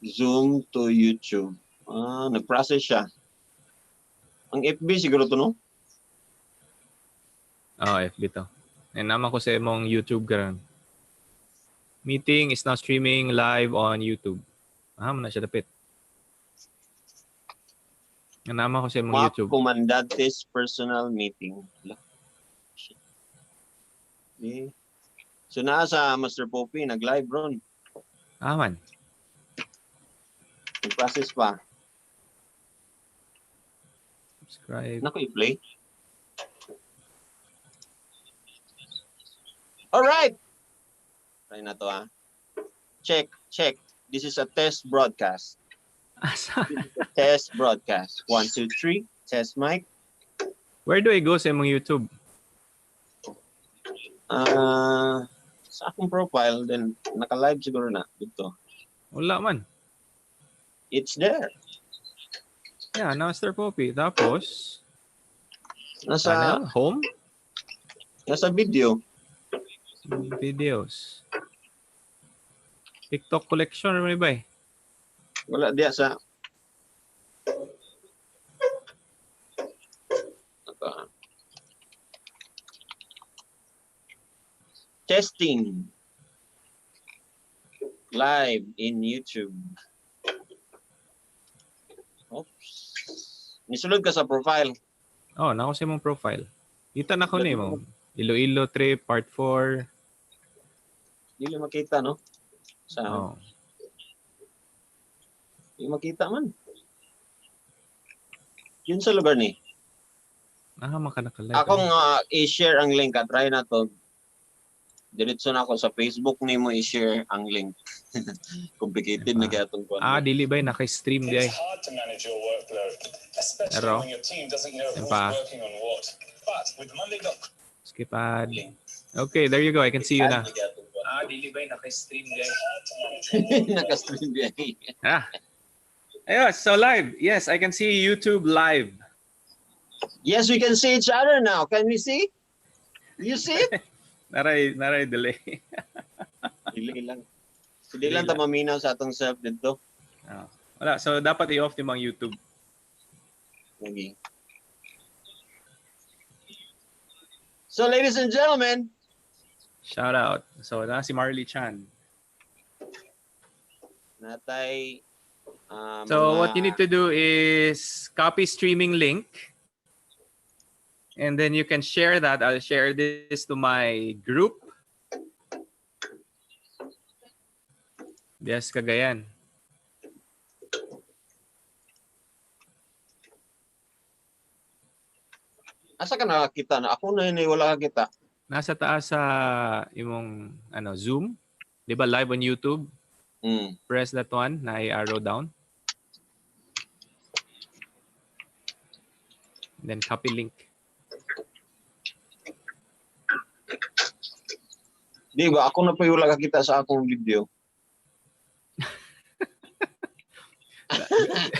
Zoom to YouTube. Nag-process siya. Ang FB siguro to, no? FB to. Naman ko sa imong YouTube karon. Meeting is now streaming live on YouTube. Mo na siya dapit. Naman ko sa imong Mack YouTube. Comandante's personal meeting. Okay. So naa sa Master Poppy, nag-live ron. Man. Nag-process pa. Subscribe. Naku, i-play. Alright! Try na to, Check. This is a test broadcast. Test broadcast. 1, 2, 3. Test mic. Where do I go sa imong YouTube? Sa akong profile, then naka-live siguro na dito. Wala man. It's there. Yeah, Master Poppy. Tapos, Nasa home? Nasa video. Videos. TikTok collection or may ba? Wala diya sa testing live in YouTube. Oops. Nisulod ka sa profile. Nako sa imong profile. Kita na ko ni mo. Iloilo trip part 4. Dili makita, no? Dili makita man. Yun sa lugar ni. Makanaka-live. Akong i-share ang link at try na to. Diretso na ako sa Facebook ni mo i-share ang link. Complicated na kaya itong kuwan. Dili ba naka-stream di ay? It's hard to manage your workload, especially Pero, when your team doesn't know who's working on what. But with Monday.com. Skip ad. Okay, there you go. I can see you na. Dili ba naka-stream di ay? Naka-stream di ay. Ayos, so live. Yes, I can see YouTube live. Yes, we can see each other now. Can we see? You see it? Naray delay. Delay lang. Hindi lang tamaminaw sa atong self dito. Wala. So, dapat i-off yung mga YouTube. Okay. So, ladies and gentlemen. Shout out. So, si Marley Chan. Natay. So, what you need to do is copy streaming link. And then you can share that. I'll share this to my group. Yes, Cagayan. Asa ka nakakita na? Ako na yun, wala ka kita. Nasa taas sa imong Zoom. Di ba live on YouTube? Press that one na i-arrow down. And then copy link. Di ba? Ako na pa yung wala ka kita sa akong video.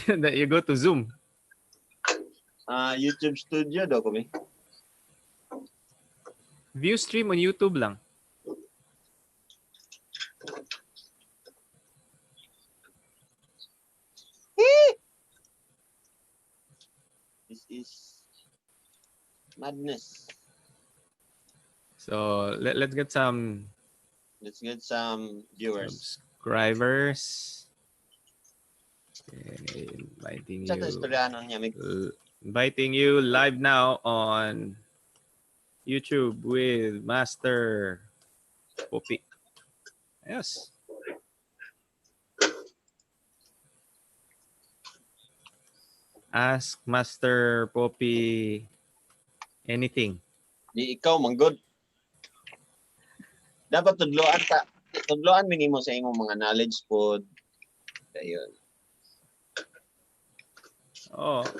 You go to Zoom. YouTube Studio daw kami. View stream on YouTube lang. This is madness. So let's get some viewers. Subscribers. Okay, inviting you live now on YouTube with Master Poppy. Yes. Ask Master Poppy anything. Di ikaw manggod. Dapat tudloan ka. Tudloan minimo sa imong mga knowledge pod. Ayun.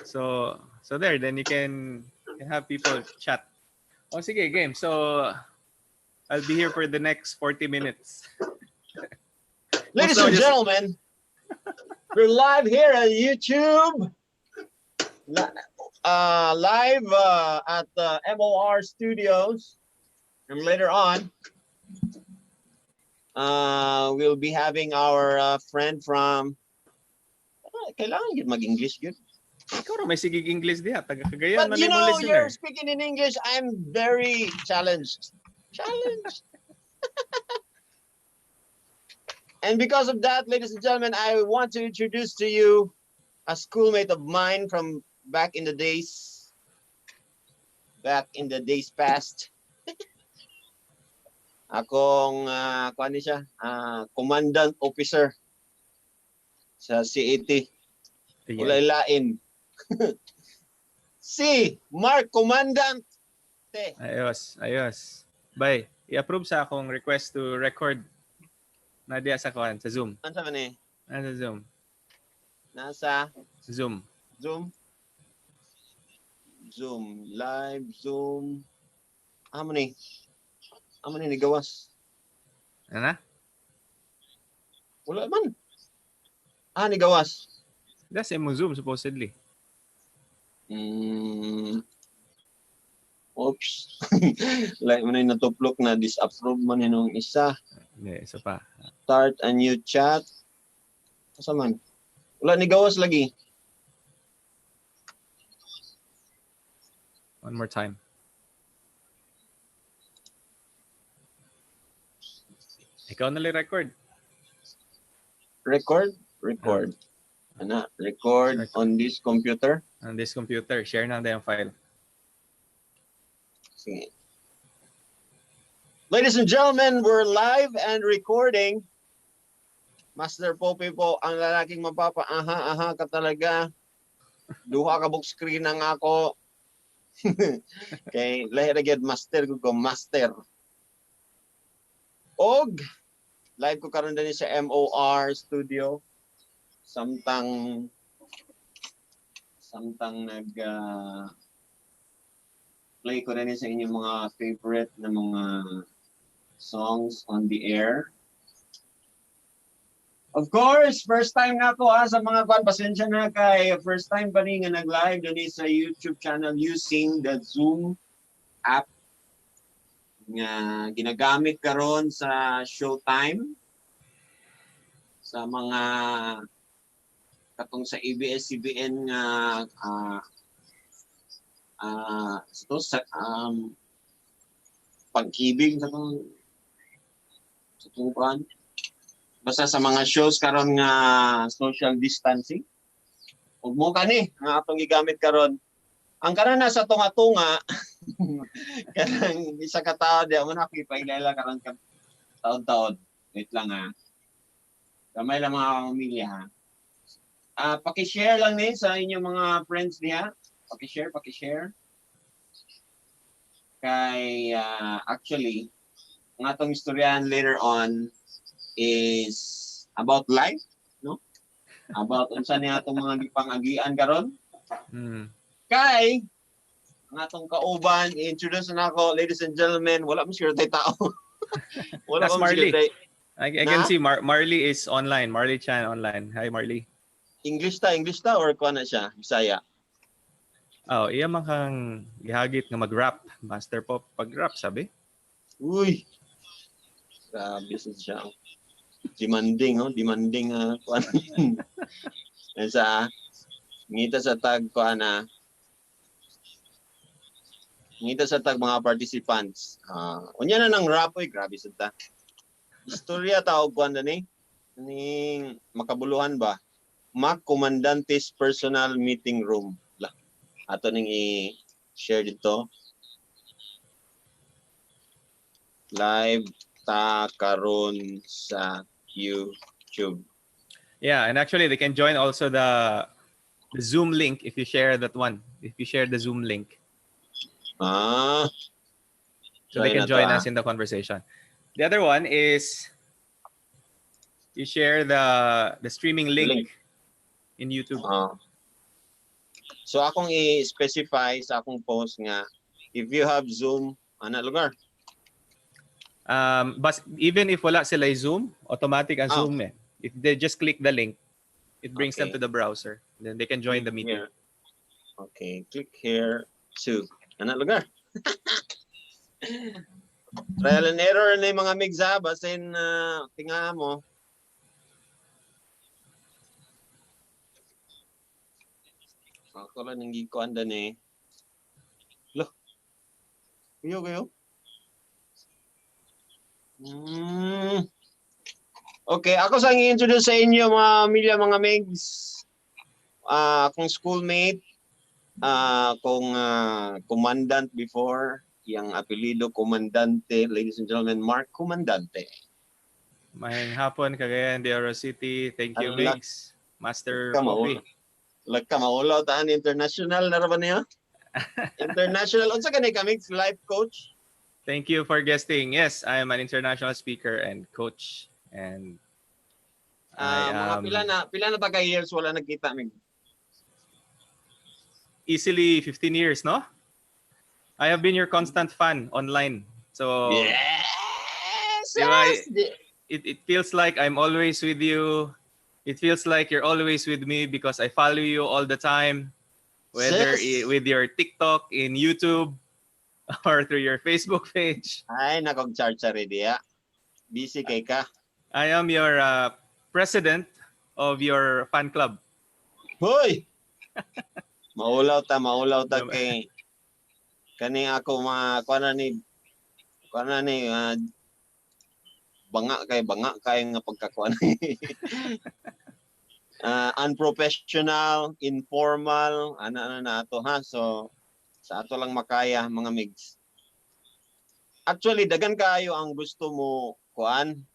So there, then you can have people chat. Sige, game. So I'll be here for the next 40 minutes. Ladies and gentlemen, we're live here on YouTube. Live at MOR Studios. And later on, we'll be having our friend from kailangan yun mag-English yun. Ikaw may sigig English diya. Taga Cagayan But man you mo know, listener. you're speaking in English. I'm very challenged. And because of that, ladies and gentlemen, I want to introduce to you a schoolmate of mine from back in the days past. Akong kuan siya, commandant officer sa CAT. Wala lain. Si Mark Comandante. Ayos. Bye. I-approve sa akong request to record na diya sa kuan sa Zoom. Ano sa man eh? Nasa Zoom. Nasa Zoom. Live Zoom. Amo ni gawas. Ano? Wala man. Ni gawas. That's mo Zoom supposedly. Oops. Like mo na yung natuplok na disapprove man yung isa. Hindi, isa pa. Start a new chat. Asa man? Wala ni gawas lagi. One more time. Ikaw na record. Record. Record on this computer. On this computer. Share na yung file. Sige. Ladies and gentlemen, we're live and recording. Master Pope po, ang lalaking mapapa-aha ka talaga. Duha ka book screen ang ako. Kay lahi ra gyud master ko master. Og live ko karon dinhi sa MOR studio. Samtang nag play ko rin sa inyong mga favorite na mga songs on the air. Of course, first time na ako sa mga kwan. Pasensya na kay first time pa rin nga nag-live din sa YouTube channel using the Zoom app nga ginagamit karon sa Showtime sa mga katong sa ABS-CBN nga pag-ibig sa tungkuan. Basta sa mga shows karon nga social distancing. Ug mo kani nga atong gigamit karon. Ang karon na sa tunga-tunga kanang isa ka tawo di mo nakipailala karon ka taon-taon. Wait lang ha. Kamay lang mga pamilya ha. Paki-share lang ni sa inyong mga friends niya. Paki-share. Kay actually ang atong istoryahan later on is about life, no? About unsa ni atong mga gipangagian karon. Kay ang atong kauban, i-introduce na ako, ladies and gentlemen, wala mo sure tay tao. Wala That's mo Marley. sure tay. I can see Marley is online. Marley Chan online. Hi Marley. English ta or kuan na siya, Bisaya. Oh, iya man kang gihagit nga mag-rap. Master Pop pag-rap sabi. Uy. Grabe siya. Demanding kuan. Sa ngita sa tag kuan ngita sa tag mga participants. Unya na ng rap oy, grabe sad ta. Istorya ta og kuan ni ning makabuluhan ba? Mack Comandante's personal meeting room. Ato ning i-share dito. Live ta karon sa YouTube. Yeah, and actually they can join also the Zoom link if you share that one. If you share the Zoom link. So they can join us in the conversation. The other one is you share the streaming link in YouTube. So akong i-specify sa akong post nga if you have Zoom, ana lugar. But even if wala sila Zoom, automatic ang Zoom eh. If they just click the link, it brings them to the browser. Then they can join the meeting. Here. Okay, click here to. Ana lugar. Trial and error na yung mga migza basin tinga mo. Ako lang nang gikuan dan eh. Loh. Kayo. Okay, ako sa i-introduce sa inyo mga milya, mga megs. Akong schoolmate, akong commandant before, yung apelido Comandante, ladies and gentlemen, Mark Comandante. Mayang hapon, Cagayan de Oro City. Thank you, Alak. Migs. Master Coffee. Lagka maulaw taan international na ba niya? International. Unsa kanay ka Migs, life coach? Thank you for guesting. Yes, I am an international speaker and coach. And I Mga am pila na taga years wala nagkita Mig. easily 15 years, no? I have been your constant fan online. So, Yes! di ba, Yes! it feels like I'm always with you. It feels like you're always with me because I follow you all the time, whether Yes! with your TikTok, in YouTube, or through your Facebook page. Ay, nakog-charge ready ya. Busy kay ka. I am your president of your fan club. Hoy! Maulaw ta kay kani ako kuana ni banga kay nga pagkakuan. Unprofessional, informal, ana na ato ha. So sa ato lang makaya mga migs. Actually dagan kaayo ang gusto mo kuan,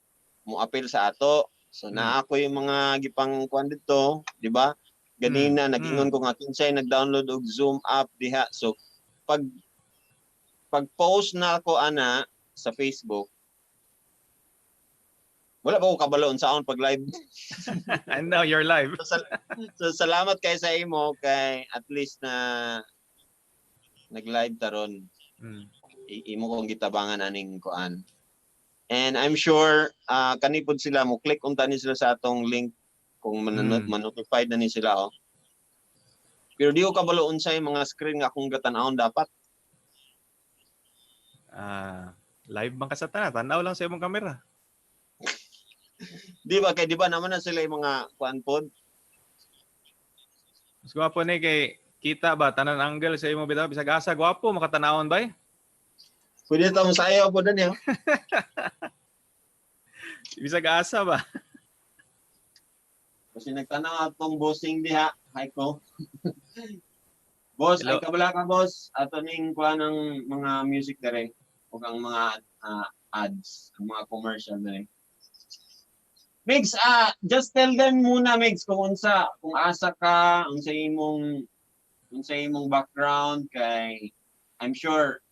mo appeal sa ato. So na ako yung mga gipang kuan dito, di ba? Ganina nag-ingon ko nga kinsay nag-download og Zoom app diha. So pag-post na ako ana sa Facebook, wala ba ko kabaloon sa akong pag-live. And now you're live. So salamat kay sa imo kay at least na nag-live taron. Imo kong gitabangan aning kuan. And I'm sure kanipod sila mo click unta ni sila sa atong link kung manotified na ni sila oh. Pero di ko kabaloon sa mga screen nga akong gatan-awon dapat. Live bang kasata na? Tanaw lang sa imong kamera. Di ba? Kaya di ba naman na sila yung mga kuan pod? Mas gwapo ni kay kita ba tanan angle sa imong bitaw bisag asa gwapo makatanawon ba? Pwede ta mo sayaw po dan yo. Bisag asa ba? Kasi nagtanaw atong bossing diha, hi ko. Boss, Hello. ay kabala ka boss. Ato ning kuan ng mga music dire ug ang mga ads, ang mga commercial dire. Migs, just tell them muna Migs kung asa ka, ang sa imong background kay I'm sure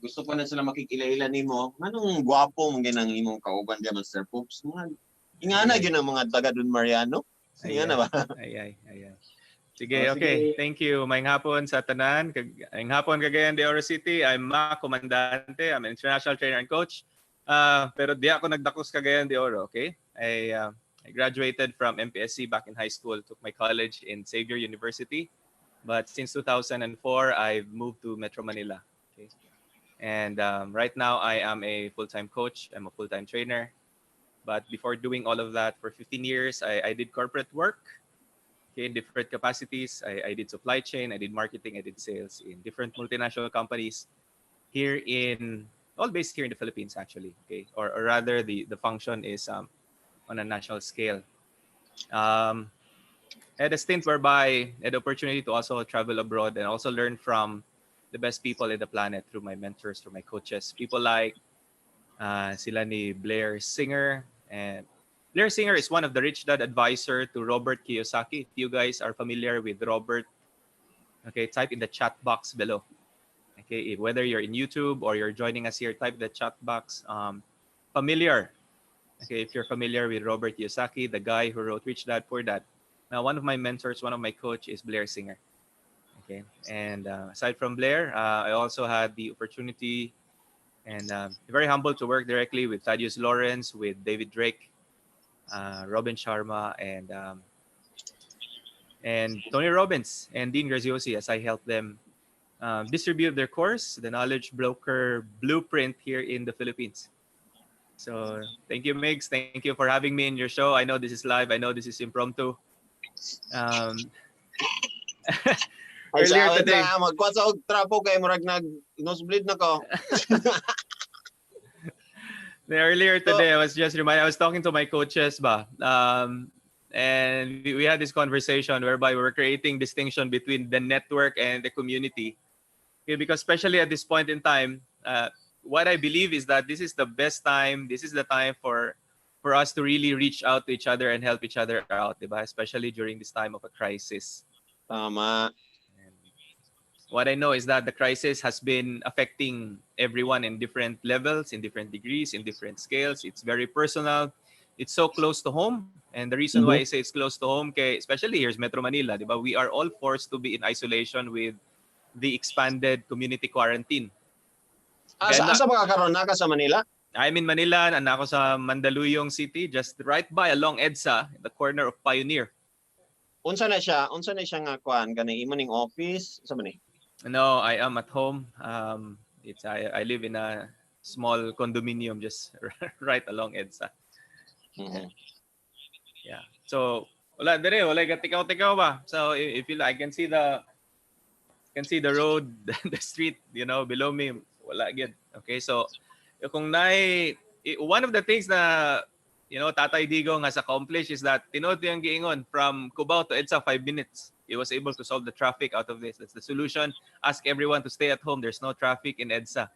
gusto pa na sila makikilala nimo. Anong gwapo mong ginang imong kauban diya Master Poops. Ingana gyud ang mga taga Don Mariano. Ingana ba? Ay. Sige, okay. Thank you. Maayong hapon sa tanan. Maayong hapon Cagayan de Oro City. I'm Mack Comandante. I'm an international trainer and coach. Pero di ako nagdakos Cagayan de Oro, okay? I graduated from MPSC back in high school. Took my college in Xavier University. But since 2004, I've moved to Metro Manila. Okay? And right now, I am a full-time coach. I'm a full-time trainer. But before doing all of that for 15 years, I did corporate work. Okay, in different capacities. I did supply chain, I did marketing, I did sales in different multinational companies here all based here in the Philippines actually. Okay, or rather the function is on a national scale. I had a stint whereby I had the opportunity to also travel abroad and also learn from the best people in the planet through my mentors, through my coaches. People like sila ni Blair Singer. And Blair Singer is one of the Rich Dad advisor to Robert Kiyosaki. If you guys are familiar with Robert, okay, type in the chat box below. Okay, whether you're in YouTube or you're joining us here, type the chat box. Familiar. Okay, if you're familiar with Robert Kiyosaki, the guy who wrote Rich Dad Poor Dad. Now, one of my mentors, one of my coach is Blair Singer. Okay, and aside from Blair, I also had the opportunity and very humble to work directly with Thaddeus Lawrence, with David Drake, Robin Sharma, and Tony Robbins and Dean Graziosi as I help them distribute their course, the Knowledge Broker Blueprint here in the Philippines. So thank you, Migs. Thank you for having me in your show. I know this is live. I know this is impromptu. Ay Earlier sa awit today. na magkuha sa og trapo kay murag nosebleed na ko. Earlier today, I was talking to my coaches ba, and we had this conversation whereby we're creating distinction between the network and the community. Okay, because especially at this point in time, what I believe is that this is the best time. This is the time for us to really reach out to each other and help each other out, diba? Especially during this time of a crisis. Tama. And what I know is that the crisis has been affecting everyone in different levels, in different degrees, in different scales. It's very personal. It's so close to home. And the reason why I say it's close to home, especially here's Metro Manila, diba? We are all forced to be in isolation with the expanded community quarantine. Asa ba karon naka sa Manila? I'm in Manila, and ako sa Mandaluyong City, just right by along EDSA, the corner of Pioneer. Unsa na siya nga kuan kanang imo ning office sa man ni? No, I am at home. I live in a small condominium just right along EDSA. Mhm. Yeah. So wala gatikaw-tikaw ba? So if you I can see the road, the street, below me. Wala gid. Okay, so kung one of the things na Tatay Digong has accomplished is that tinuod yung giingon from Cubao to EDSA 5 minutes. He was able to solve the traffic out of this. That's the solution. Ask everyone to stay at home. There's no traffic in EDSA.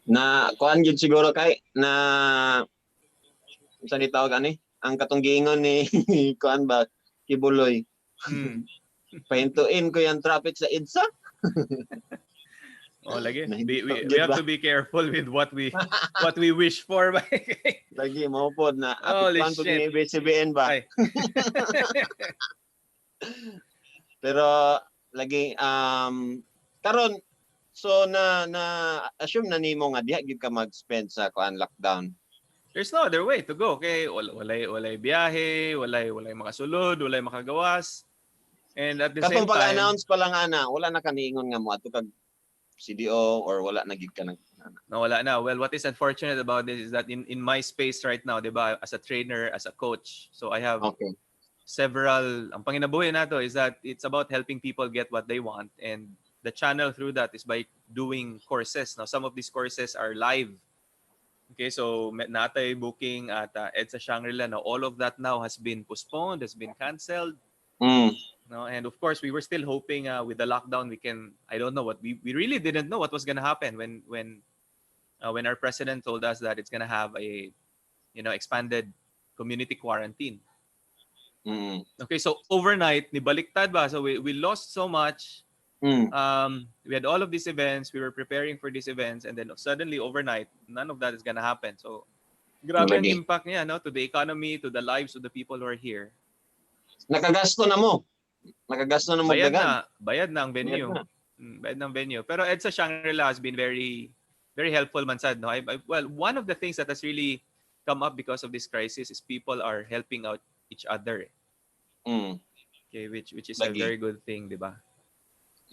Na kuan gid siguro kay na unsa ni tawag ani? Ang katong giingon ni kuan ba Kibuloy. Pahintuin ko yung traffic sa EDSA. Oh, lagi. We have to be careful with what we wish for. Lagi mo pod na Holy plan pud shit. ni ABS-CBN ba. Ay. Pero lagi karon so na assume na nimo nga diha gid ka mag-spend sa kuan lockdown. There's no other way to go. Okay, walay biyahe, walay makasulod, walay makagawas. And at the same Katong time, pag-announce pa lang ana, wala na kaniingon nga mo ato kag CDO or wala na gid ka nag no, wala na. Well, what is unfortunate about this is that in my space right now, diba, as a trainer, as a coach, so I have several, ang panginabuhi na to is that it's about helping people get what they want, and the channel through that is by doing courses. Now, some of these courses are live. Okay, so natay booking at EDSA Shangri-La. Now, all of that now has been postponed, has been canceled. No, and of course, we were still hoping with the lockdown I don't know what we really didn't know what was gonna happen when our president told us that it's gonna have a expanded community quarantine. Okay, so overnight nibaliktad ba? So we lost so much. We had all of these events. We were preparing for these events, and then suddenly overnight, none of that is gonna happen. So grabe ang impact niya, no, to the economy, to the lives of the people who are here. Nakagasto na mo dagan. Bayad na ang venue. Bayad ng venue. Pero EDSA Shangri-La has been very very helpful man sad, no. Well, one of the things that has really come up because of this crisis is people are helping out each other. Okay, which is a very good thing, di ba?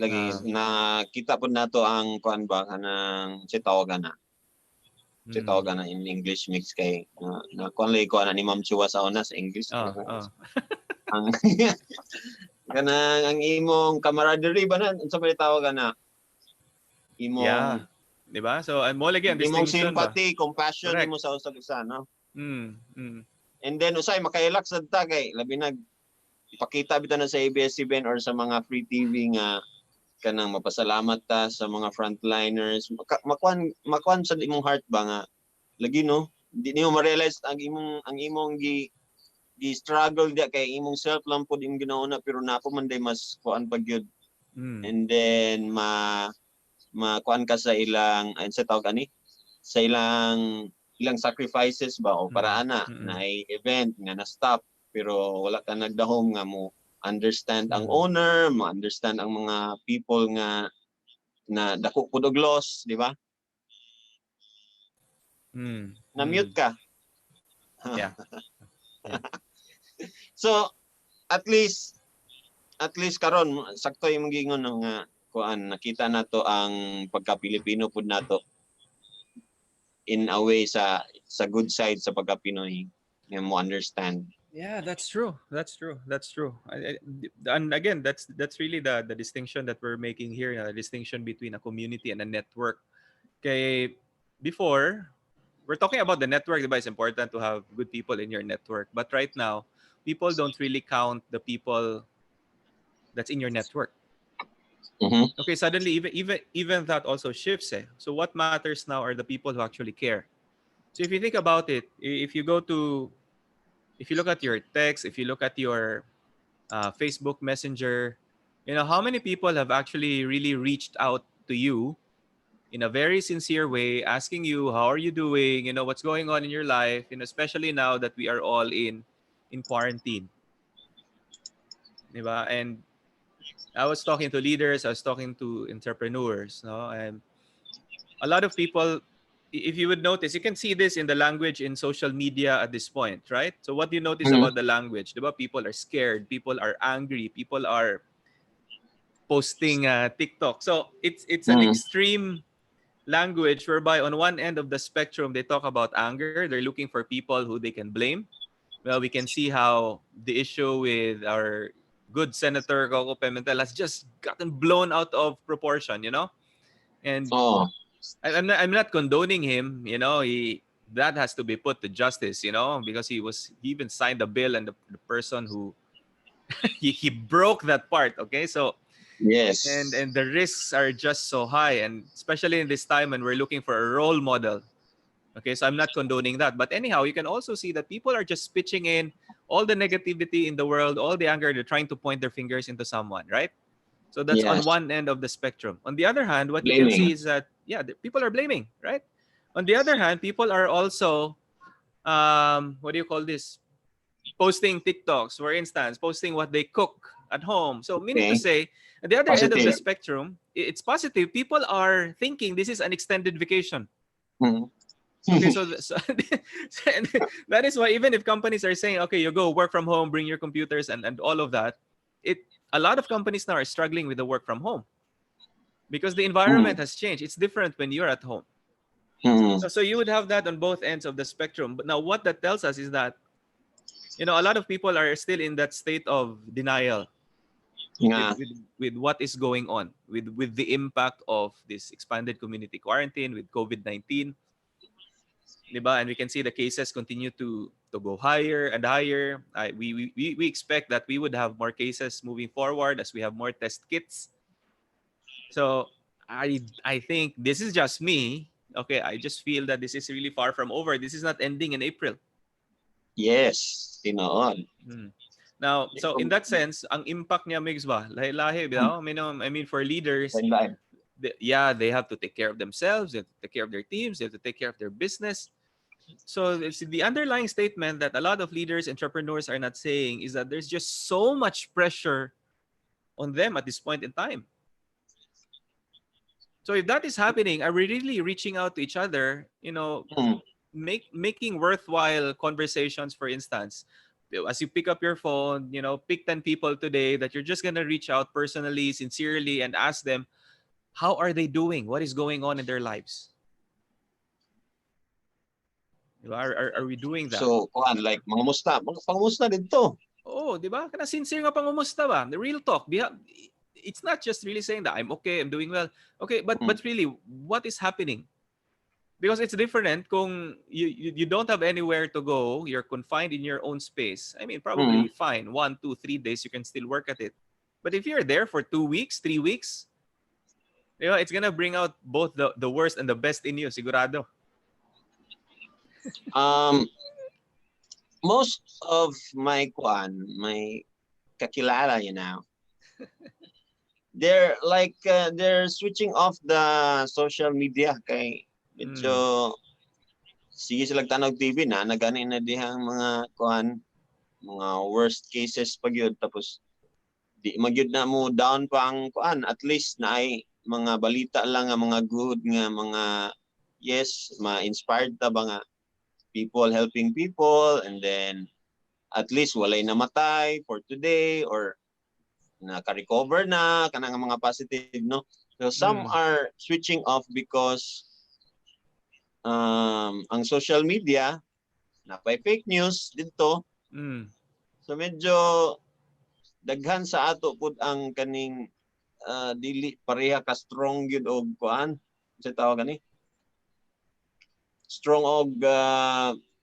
Lagi nakita po nato ang kuan ba kanang tawagan na in English mix kay na kuan lay kuan ni Ma'am Chua sa una sa English. Ang kanang ang imong camaraderie ba na unsa may tawagan na imong di ba? So mo lagi ang imong distinction sympathy, ba? compassion Correct. mo sa usa no. And then usay makailak sad ta kay labi nag ipakita bitaw na sa ABS-CBN or sa mga free TV nga kanang mapasalamat ta sa mga frontliners. Makuan sa imong heart ba nga lagi no. Hindi niyo ma-realize ang imong struggle dia kay imong self lang pud imong ginauna pero napo man day mas kuan pag yun. And then kuan ka sa ilang sa tawag ani sa ilang sacrifices ba o para na event nga na stop pero wala ka nagdahom nga mo understand ang owner, mo understand ang mga people nga na dako pud og loss, di ba? Na-mute ka. Yeah. So at least karon sakto imong gingon nga kuan nakita nato ang pagka-Pilipino pud nato in a way sa good side sa pagka-Pinoy nga mo understand Yeah, that's true. That's true. That's true. And again, that's really the distinction that we're making here, the distinction between a community and a network. Okay, before we're talking about the network, diba? It's important to have good people in your network. But right now, people don't really count the people that's in your network. Mm-hmm. Okay, suddenly even that also shifts. Eh. So what matters now are the people who actually care. So if you think about it, if you look at your text, if you look at your Facebook Messenger, how many people have actually really reached out to you in a very sincere way, asking you how are you doing, what's going on in your life, especially now that we are all in quarantine, diba? And I was talking to leaders, I was talking to entrepreneurs, no, and a lot of people. If you would notice, you can see this in the language in social media at this point, right? So what do you notice Mm-hmm. about the language? Diba? People are scared, people are angry, people are posting TikTok. So it's an Mm-hmm. extreme language whereby on one end of the spectrum they talk about anger. They're looking for people who they can blame. Well, we can see how the issue with our good Senator Coco Pimentel has just gotten blown out of proportion, And Oh, I'm not condoning him, that has to be put to justice, because he even signed a bill and the person who he broke that part. Okay, so and yes. and the risks are just so high, and especially in this time when we're looking for a role model. Okay, so I'm not condoning that, but anyhow, you can also see that people are just pitching in all the negativity in the world, all the anger. They're trying to point their fingers into someone, right? So that's on Yes. one end of the spectrum. On the other hand, what you can see Blaming. is that people are blaming, right? On the other hand, people are also what do you call this? Posting TikToks, for instance, posting what they cook at home. So meaning to Okay. say, at the other end of the Positive. spectrum, it's positive. People are thinking this is an extended vacation. Mm-hmm. Okay, so that is why even if companies are saying, okay, you go work from home, bring your computers and all of that, it a lot of companies now are struggling with the work from home because the environment has changed. It's different when you're at home. Mm-hmm. So you would have that on both ends of the spectrum. But now what that tells us is that a lot of people are still in that state of denial with Yeah. with with what is going on with the impact of this expanded community quarantine with COVID-19. Diba? And we can see the cases continue to go higher and higher. We expect that we would have more cases moving forward as we have more test kits. So I think this is just me. Okay, I just feel that this is really far from over. This is not ending in April. Yes. Tinoon. Hmm. Now, so in that sense, ang impact niya, Migs ba? Lahi-lahi, ba? I mean, for leaders, Line. they have to take care of themselves, they have to take care of their teams, they have to take care of their business. So it's the underlying statement that a lot of leaders, entrepreneurs are not saying is that there's just so much pressure on them at this point in time. So if that is happening, are we really reaching out to each other, Mm. making worthwhile conversations, for instance, as you pick up your phone, pick 10 people today that you're just going to reach out personally, sincerely, and ask them, how are they doing? What is going on in their lives? Are we doing that? So, kuan like mangamusta. Pangamusta dito. Oh, di ba? Kana sincere nga pangumusta ba? The real talk. It's not just really saying that I'm okay, I'm doing well. Okay, but Mm. really, what is happening? Because it's different kung you don't have anywhere to go, you're confined in your own space. I mean, Mm. probably fine. 1, 2, 3 days, you can still work at it. But if you're there for 2 weeks, 3 weeks, it's gonna bring out both the worst and the best in you, sigurado. Um, most of my kakilala, they're switching off the social media kay Mm. medyo sige sila tanog TV na nagani na dihang mga worst cases pag yun tapos di magyud na mo down pa ang at least na ay mga balita lang nga mga good nga mga yes ma-inspired ta ba nga people helping people and then at least walay namatay for today or naka-recover na kanang mga positive no. So some Mm. are switching off because ang social media napay fake news dito. Mm. So medyo daghan sa ato pud ang kaning dili pareha ka strong gyud og kuan. Sa tawag gani? Strong og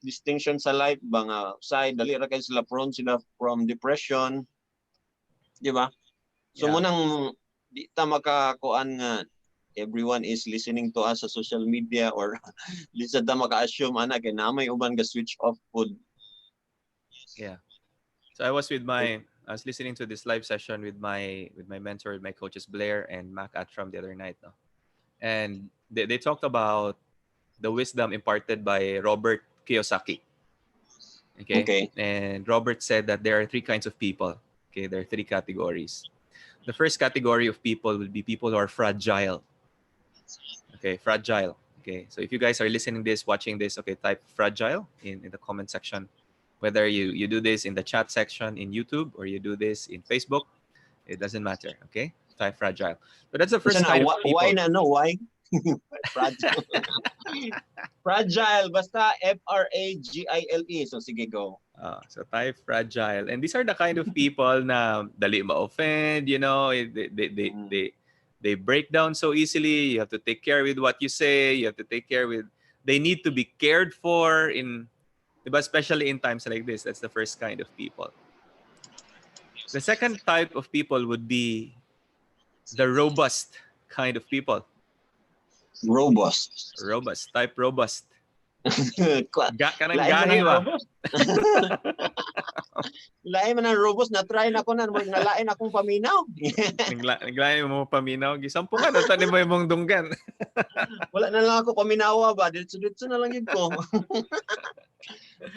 distinction sa life ba nga say dali ra kay sila prone sila from depression, di ba? So Yeah. munang di ta makakuan nga everyone is listening to us sa social media or di sa ta maka-assume ana kay namay uban ga switch off food. Yeah. So I was listening to this live session with my mentor, my coaches Blair and Mack the other night, no? And they talked about the wisdom imparted by Robert Kiyosaki. Okay? Okay. And Robert said that there are three kinds of people. Okay, there are three categories. The first category of people will be people who are fragile. Okay, fragile. Okay, so if you guys are listening this, watching this, okay, type fragile in the comment section. Whether you do this in the chat section in YouTube or you do this in Facebook, it doesn't matter. Okay, type fragile. But that's the Kasi first na kind of people. why na no why? Fragile. Fragile basta Fragile. So sige go. So type fragile, and these are the kind of people na dali ma-offend. You know, they break down so easily. You have to take care with what you say. You have to take care with. They need to be cared for but especially in times like this. That's the first kind of people. The second type of people would be the robust kind of people. Robust. Robust. Type robust. Kanang Lain man gahi ang ba? robust. Lain man ang robust na try na ko na mo nalain akong paminaw. Naglain mo paminaw. Gisampungan na tanim mo yung dunggan. Wala na lang ako paminawa ba. Ditso na lang yun ko.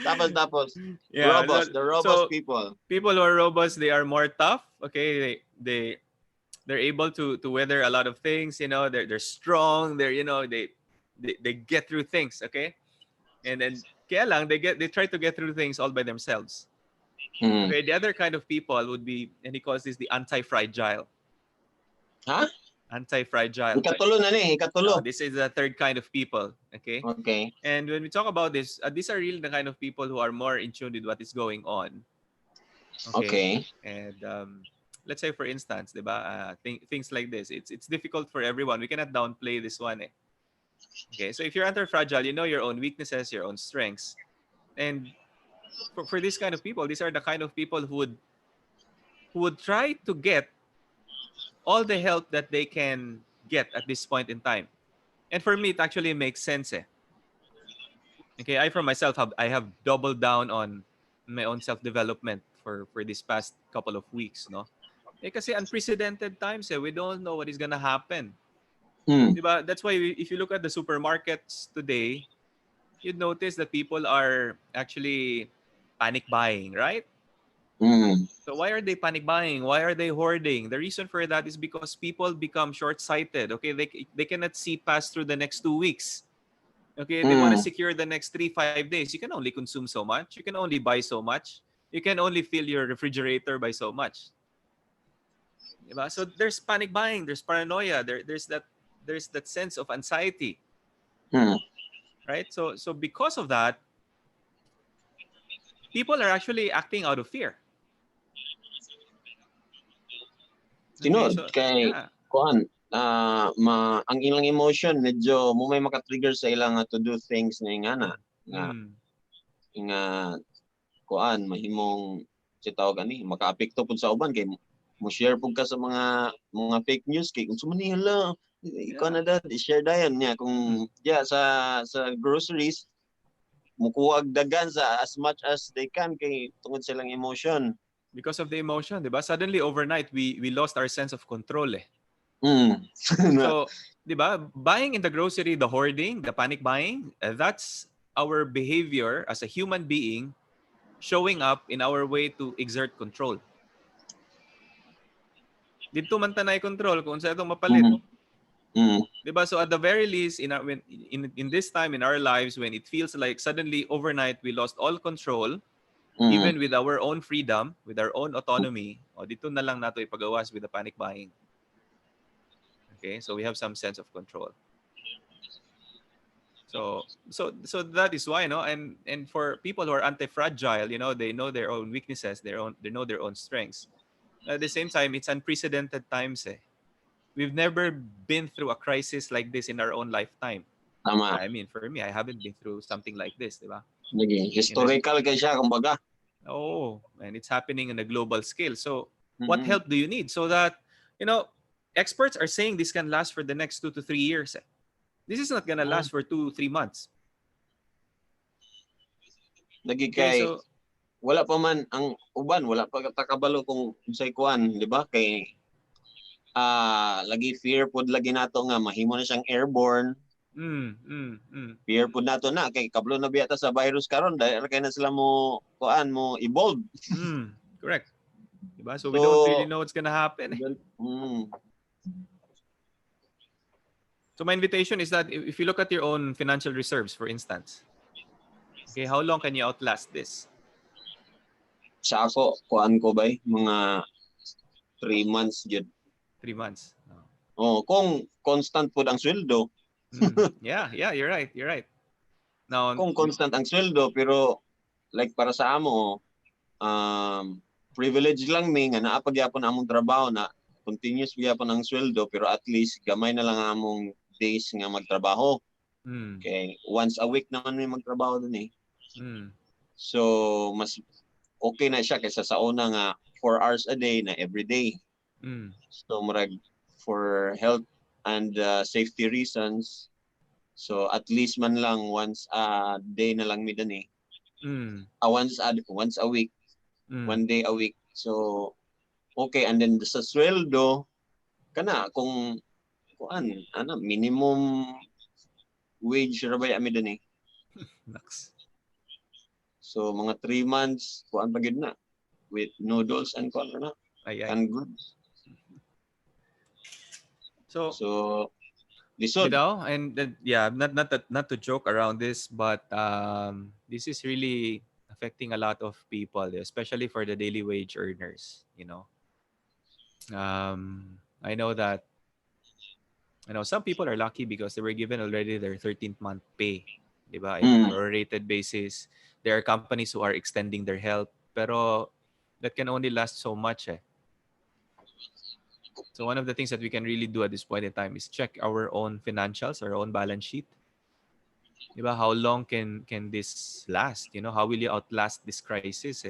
tapos. Yeah, Robust. The robust so people. People who are robust, they are more tough. Okay, they're able to weather a lot of things. You know, they're strong. They get through things. Okay, and then kaya lang they try to get through things all by themselves. Okay, the other kind of people would be, and he calls this the anti-fragile. Huh? Anti-fragile. Ikatulo na ni, ikatulo. This is the third kind of people. Okay. Okay. And when we talk about this, these are really the kind of people who are more in tune with what is going on. Okay. And let's say, for instance, diba, things like this, it's difficult for everyone. We cannot downplay this one. Okay, so if you're anti-fragile, you know your own weaknesses, your own strengths. And for this kind of people, these are the kind of people who would try to get all the help that they can get at this point in time. And for me, it actually makes sense. Okay, I for myself I have doubled down on my own self-development for this past couple of weeks, no? Kasi unprecedented times, we don't know what is gonna happen. Diba? That's why if you look at the supermarkets today, you'd notice that people are actually panic buying, right? So why are they panic buying? Why are they hoarding? The reason for that is because people become short-sighted. Okay, they cannot see past through the next 2 weeks. Okay, they want to secure the next 3-5 days. You can only consume so much. You can only buy so much. You can only fill your refrigerator by so much. Diba? So there's panic buying. There's paranoia. There's that sense of anxiety. Right? So because of that, people are actually acting out of fear. Tinod kay kuan ang ilang emotion medyo mo may maka-trigger sa ilang to do things na ingana nga kuan mahimong si tawag ani makaapekto pud sa uban kay mo share pud ka sa mga fake news kay kung sumanila ikaw na dad i-share dayon niya kung sa groceries mukuwag dagan sa as much as they can kay tungod silang emotion. Because of the emotion, diba? Suddenly, overnight, we lost our sense of control. So, diba? Buying in the grocery, the hoarding, the panic buying, that's our behavior as a human being showing up in our way to exert control. Dito man tanay control kung sa itong mapalit. Diba? So at the very least, in this time in our lives, when it feels like suddenly overnight we lost all control, even with our own freedom, with our own autonomy, dito na lang nato ipagawas with the panic buying. Okay, so we have some sense of control. So that is why, and for people who are anti-fragile, they know their own weaknesses, they know their own strengths. At the same time, it's unprecedented times. We've never been through a crisis like this in our own lifetime. Tama. I mean, for me, I haven't been through something like this, di ba? Naging historical kay siya, kumbaga. Oh, and it's happening on a global scale. So, what Mm-mm. help do you need so that, experts are saying this can last for the next 2 to 3 years. This is not gonna last for 2-3 months. Lagi Okay, kay so wala pa man ang uban, wala pa takabalo kung unsay kuan, di ba? Kay lagi fear pod lagi nato nga mahimo na siyang airborne. Fear pod nato na kay kablo na biya ta sa virus karon dahil kay na sila mo kuan mo evolve. correct. Diba? So we don't really know what's gonna happen. So my invitation is that if you look at your own financial reserves, for instance, okay, how long can you outlast this? Sa ako, kuan ko bay mga 3 months jud. 3 months. Kung constant pod ang sweldo. Yeah, you're right. Now, Kung constant ang sweldo pero like para sa amo, privilege lang mi nga naa pagyapon among trabaho na continuous gyapon ang sweldo pero at least gamay na lang among days nga magtrabaho. Okay, once a week naman may magtrabaho dun eh. So mas okay na siya kaysa sa una nga 4 hours a day na every day. So murag for health and safety reasons. So at least man lang once a day na lang mi dun eh. Once a week. 1 day a week. So okay, and then sa sweldo kana kung kuan minimum wage ra ba mi dun eh. So mga 3 months kuan pa gid na with noodles and kuan na. And goods. So lisod. And not to joke around this, but this is really affecting a lot of people, especially for the daily wage earners. I know that some people are lucky because they were given already their 13th month pay, diba? In a prorated basis. There are companies who are extending their help, pero that can only last so much. So one of the things that we can really do at this point in time is check our own financials, our own balance sheet. Diba? How long can this last? How will you outlast this crisis?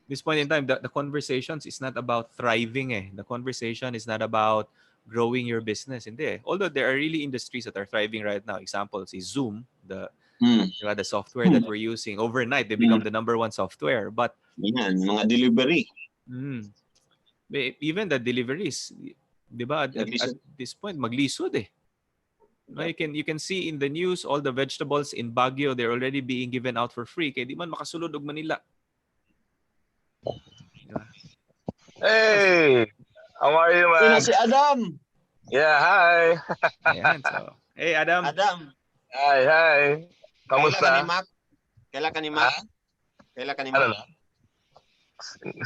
This point in time, the conversations is not about thriving. The conversation is not about growing your business. Hindi. Although there are really industries that are thriving right now. Example, say Zoom, the software that we're using. Overnight, they become the number one software. But mga delivery. Even the deliveries, diba? At this point, maglisod eh. No, you can see in the news all the vegetables in Baguio, they're already being given out for free. Kaya di man makasulod og Manila. Diba? Hey, how are you, man? Si Adam. Yeah, hi. Ayan, so. Hey, Adam. Hi. Kamusta? Kailan ka ni Mack? Ano na?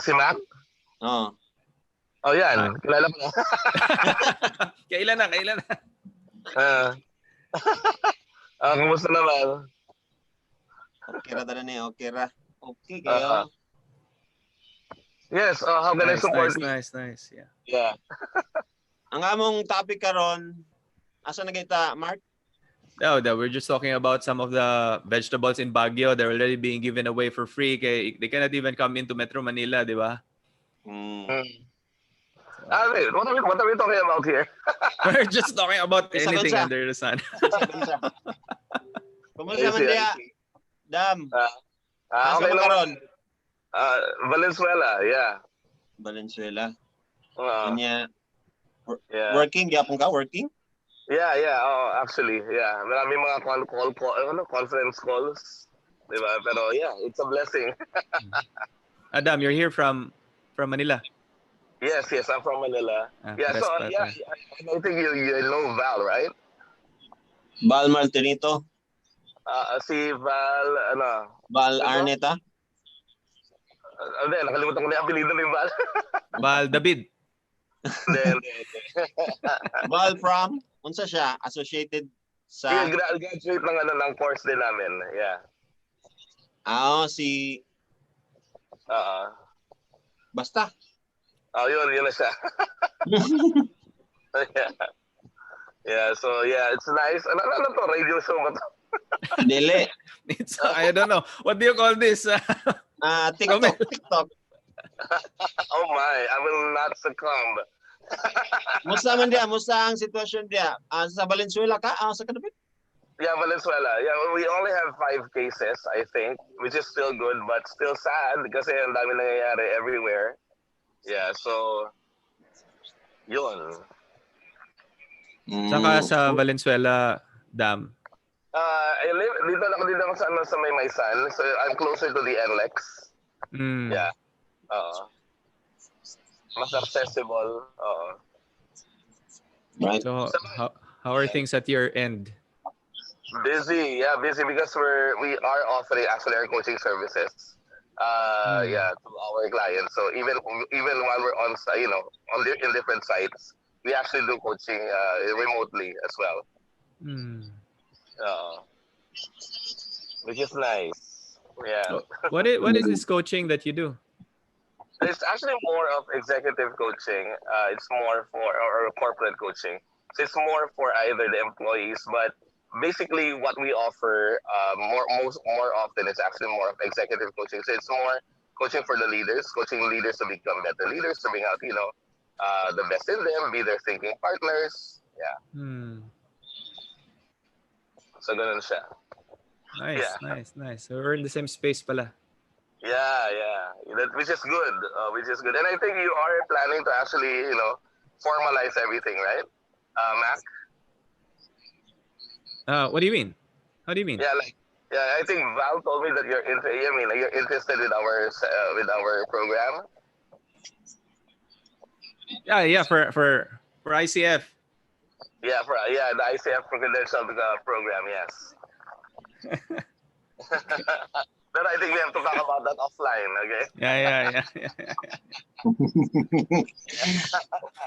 Si Mack? Oo. Oh, yan. Kilala mo na. Kailan na? Kamusta naman? Okay ra na ni, okay ra. Okay kayo. Yes, how can I support you? Nice. Yeah. Ang among topic karon, asa na kita, Mark? No, we're just talking about some of the vegetables in Baguio. They're already being given away for free. Kaya they cannot even come into Metro Manila, di ba? Wait, what are we talking about here? We're just talking about anything under the sun. Kumusta man diya? Dam. Asa Okay mo karon? Valenzuela, yeah. Valenzuela. Yeah. Working? Yapon ka? Working? Yeah. Actually, yeah. Maraming mga conference calls. Diba? Pero yeah, it's a blessing. Adam, you're here from Manila. Yes, I'm from Manila. I think you know Val, right? Val Martinito? Si Val, Val Arneta? Hindi, nakalimutan ko na yung apelido ni Val. Val David. Hindi. Val from? Unsa siya? Associated Sa Graduate ng course din namin. Yeah. si Uh-uh. basta. Oh, yun na siya. Yeah. Yeah, so yeah, it's nice. Ano to? Radio show ba to? Dili. It's, I don't know. What do you call this? TikTok. Oh my, I will not succumb. Musta man dia? Musta ang sitwasyon dia? Sa Valenzuela ka? Sa kadapit? Yeah, Venezuela. Yeah, we only have 5 cases, I think, which is still good, but still sad kasi ang dami nangyayari everywhere. Yeah, so yun. Saka sa Valenzuela Dam. I live dito ako sa may Maysan, so I'm closer to the NLEX. Yeah. Mas accessible. Right. So how are things at your end? Busy because we are offering actually our coaching services. Yeah, to our clients. So even while we're on in different sites, we actually do coaching remotely as well. Which is nice. Yeah. What is this coaching that you do? It's actually more of executive coaching. It's more for or corporate coaching. So it's more for either the employees, but basically what we offer more often is actually more of executive coaching. So it's more coaching for the leaders, coaching leaders to become better leaders, to bring out the best in them, be their thinking partners. Yeah. So ganun siya. Nice. So we're in the same space pala. Yeah. Which is good. And I think you are planning to actually, formalize everything, right? Mac? What do you mean? How do you mean? Yeah, I think Val told me that you're interested with our program. Yeah, for ICF. Yeah, the ICF credential program, yes. But I think we have to talk about that offline, okay? Yeah.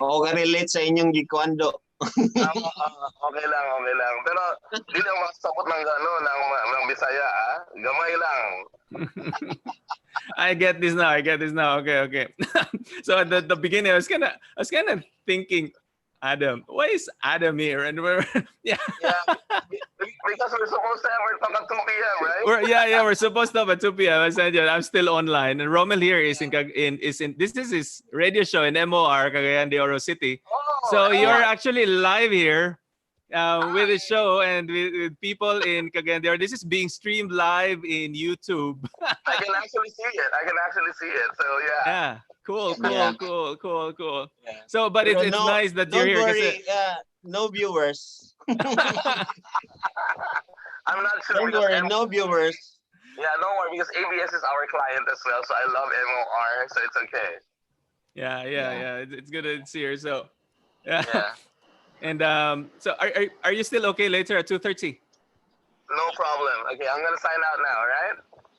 Oo, ka-relate sa inyong gikwando. Okay lang. Pero di lang masapot ng Bisaya, gamay lang. I get this now. Okay. So at the beginning, I was kind of thinking, Adam, why is Adam here? And we're because we're supposed to have our talk at 2 p.m., right? We're supposed to have at 2 p.m. I'm still online, and Rommel here is in this is his radio show in MOR, Cagayan de Oro City. So you're actually live here with the show and with people in Cagayan de Oro. This is being streamed live in YouTube. I can actually see it. So yeah. Yeah. Cool. Yeah. So, but it's nice that you're here. Don't worry, no viewers. I'm not sure. Don't worry, no viewers. Yeah, don't worry because ABS is our client as well, so I love MOR, so it's okay. Yeah. It's good to see her. So, yeah. And so are you still okay later at 2:30? No problem. Okay, I'm gonna sign out now. All right.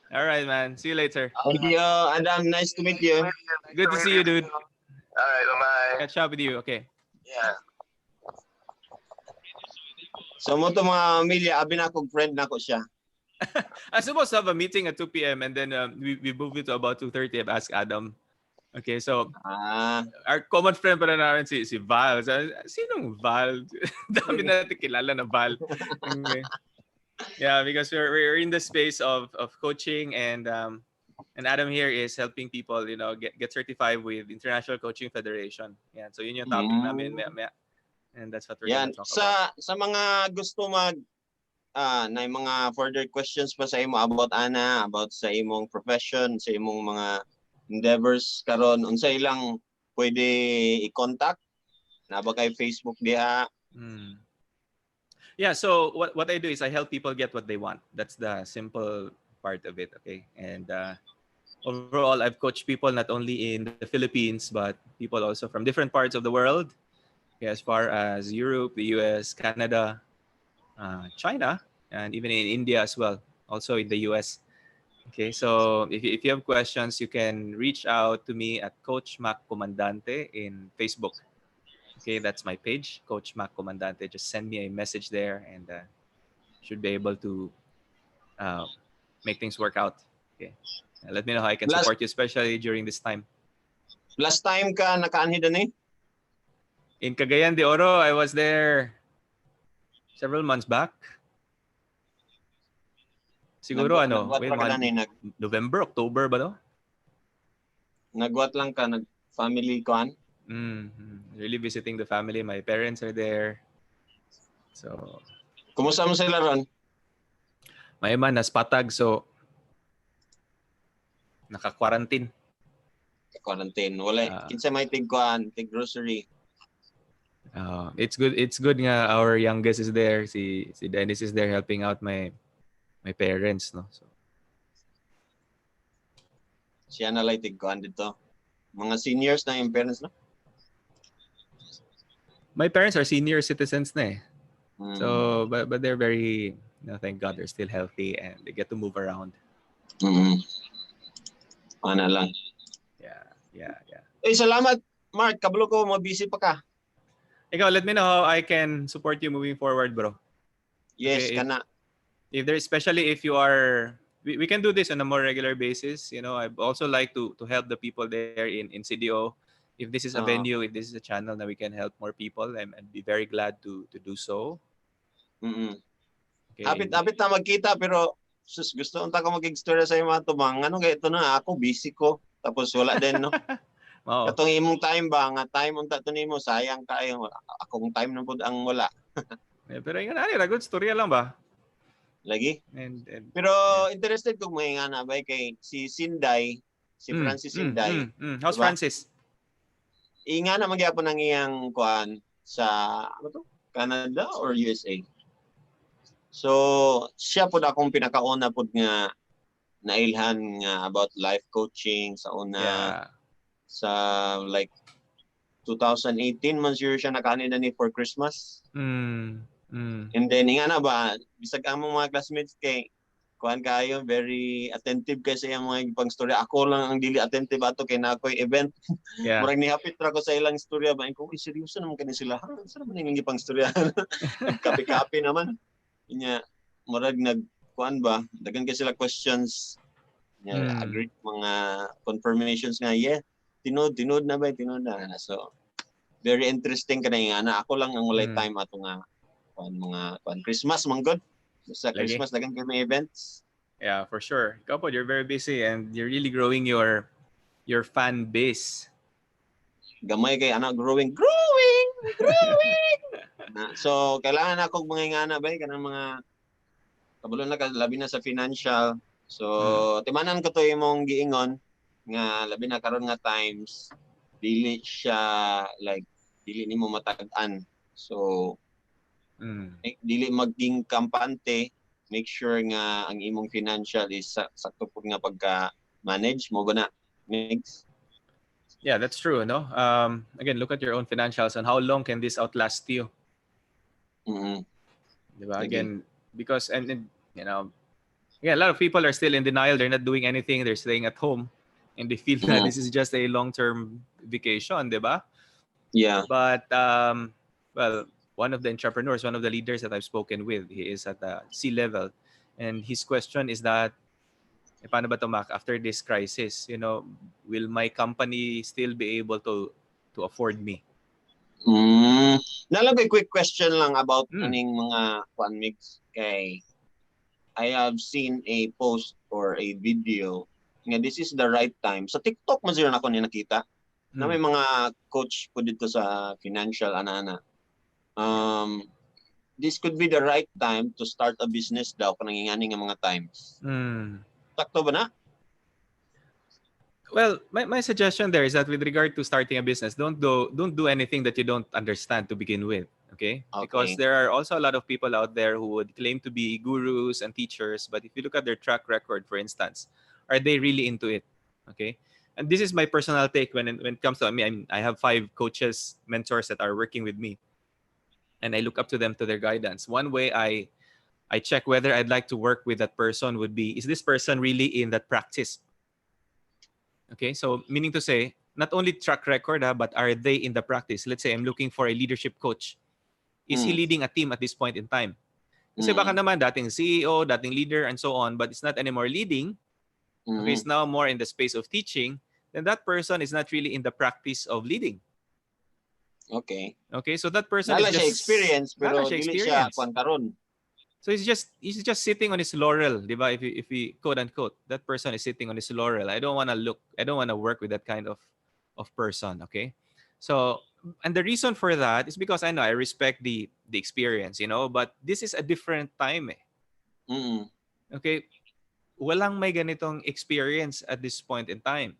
All right, man. See you later. Thank you, Adam. Nice to meet you. Good to see you, dude. All right, bye. Catch up with you. Okay. Yeah. So mo to mga Amelia, abi na akong friend na ko siya. I'm supposed to have a meeting at 2 p.m. and then we moved it to about 2:30. I've asked Adam. Okay, so our common friend pala namin si Val. Sinong Val? Dami natin kilala na Val. Okay. Yeah, because we're in the space of coaching and Adam here is helping people, get certified with International Coaching Federation. Yeah, so yun yung topic namin maya. And that's what we're going to talk about. Sa mga gusto na mga further questions pa sa imo about sa imong profession, sa imong mga endeavors karon, unsay lang pwede i-contact na ba kay Facebook diha? Yeah, so what I do is I help people get what they want. That's the simple part of it, okay? And overall, I've coached people not only in the Philippines, but people also from different parts of the world, okay, as far as Europe, the US, Canada, China, and even in India as well, also in the US. Okay, so if you have questions, you can reach out to me at Coach Mack Comandante in Facebook. Okay, that's my page, Coach Mack Comandante. Just send me a message there, and should be able to make things work out. Okay. Let me know how I can Last- support you, especially during this time. Last time ka nakaanhi doon eh? In Cagayan de Oro, I was there several months back. Siguro Nagwat ra ka mga na November, October ba no? nagwat lang ka, nag-family kuan? Really visiting the family. My parents are there. So, Kumusta mo sila ron? may man nas patag, so naka-quarantine. Quarantine. Wala. Kinsa may tig kuan, tig grocery. It's good nga our youngest is there. Si Dennis is there helping out my parents, no. So Siya na lang tig kuan dito. Mga seniors na yung parents, no? my parents are senior citizens na eh. Mm. So but they're very, thank God they're still healthy and they get to move around. Ano lang. Yeah. Salamat, Mark. Kabalo ko, busy pa ka. Ikaw, let me know how I can support you moving forward, bro. Yes, Okay, kana. If there, especially if you are, we can do this on a more regular basis. I'd also like to help the people there in CDO. If this is a venue, if this is a channel that we can help more people, I'd be very glad to do so. Okay. Apit na magkita, pero sus, gusto unta ko mag-istorya sa mga tumang. Ano kaya ito na, ako busy ko. Tapos wala din, no? Katong imong time ba, nga time unta to nimo, sayang kayo. Akong time na pud ang wala. Pero yung good story lang ba? Lagi. And pero interested kong mga na ba kay si Sinday, si Francis Sinday. How's diba? Francis? Inga na magyapon ang iyang kuan sa Canada or USA. So siya pud akong pinakauna pud nga nailhan nga about life coaching sa una sa like 2018 man siya nakaani na ni for Christmas. And then nga na ba bisag ang mga classmates kay kuan kayo very attentive kay sa iyang mga pang story. Ako lang ang dili attentive ato kay na ako'y event. Murag nihapit ra ko sa ilang istorya ba ko seryoso naman kani sila. Sa man ning pang storya. Kapi-kapi naman. Inya murag nagkuan ba dagan kay sila questions. Agree mga confirmations nga tinod na ba tinod na. So very interesting kanay nga ako lang ang walay time ato nga mga Christmas man good. Sa Christmas dagan kay may events. Yeah, for sure. Ikaw po, you're very busy and you're really growing your fan base. Gamay kay growing. So kailangan ako mga ingana ba kanang mga kabalo na labi na sa financial. So timanan ko to imong giingon nga labi na karon nga times dili siya like dili nimo matag-an. So dili maging kampante, make sure nga ang imong financial is sakto pud nga pagka-manage mo ba na mix. Yeah, that's true, no? Again, look at your own financials and how long can this outlast you? Diba? Again, because and a lot of people are still in denial. They're not doing anything. They're staying at home, and they feel that this is just a long-term vacation, diba? Yeah. But well, one of the entrepreneurs, one of the leaders that I've spoken with, he is at the C-level, and his question is that, paano ba to, Mac, after this crisis, will my company still be able to afford me? Nalagay quick question lang about aning mga fun mix kay I have seen a post or a video nga this is the right time. Sa TikTok man sila ako ni nakita na may mga coach po dito sa financial ana-ana. This could be the right time to start a business daw kanang ingani nga mga times. Sakto ba na? Well, my suggestion there is that with regard to starting a business, don't do anything that you don't understand to begin with. Okay? Because there are also a lot of people out there who would claim to be gurus and teachers, but if you look at their track record, for instance, are they really into it? Okay? And this is my personal take when it comes to I have 5 coaches, mentors that are working with me. And I look up to them, to their guidance. One way I check whether I'd like to work with that person would be, is this person really in that practice? Okay, so meaning to say, not only track record, but are they in the practice? Let's say I'm looking for a leadership coach. Is he leading a team at this point in time? Kasi baka naman dating CEO, dating leader, and so on, but it's not anymore leading. Okay, it's now more in the space of teaching. Then that person is not really in the practice of leading. Okay. Okay, so that person Nala is siya just experience pero dili siya kwan karon. So he's just sitting on his laurel, di ba? If we quote unquote, that person is sitting on his laurel. I don't want to work with that kind of person. Okay, so and the reason for that is because I know I respect the experience, but this is a different time. Okay, walang may ganitong experience at this point in time.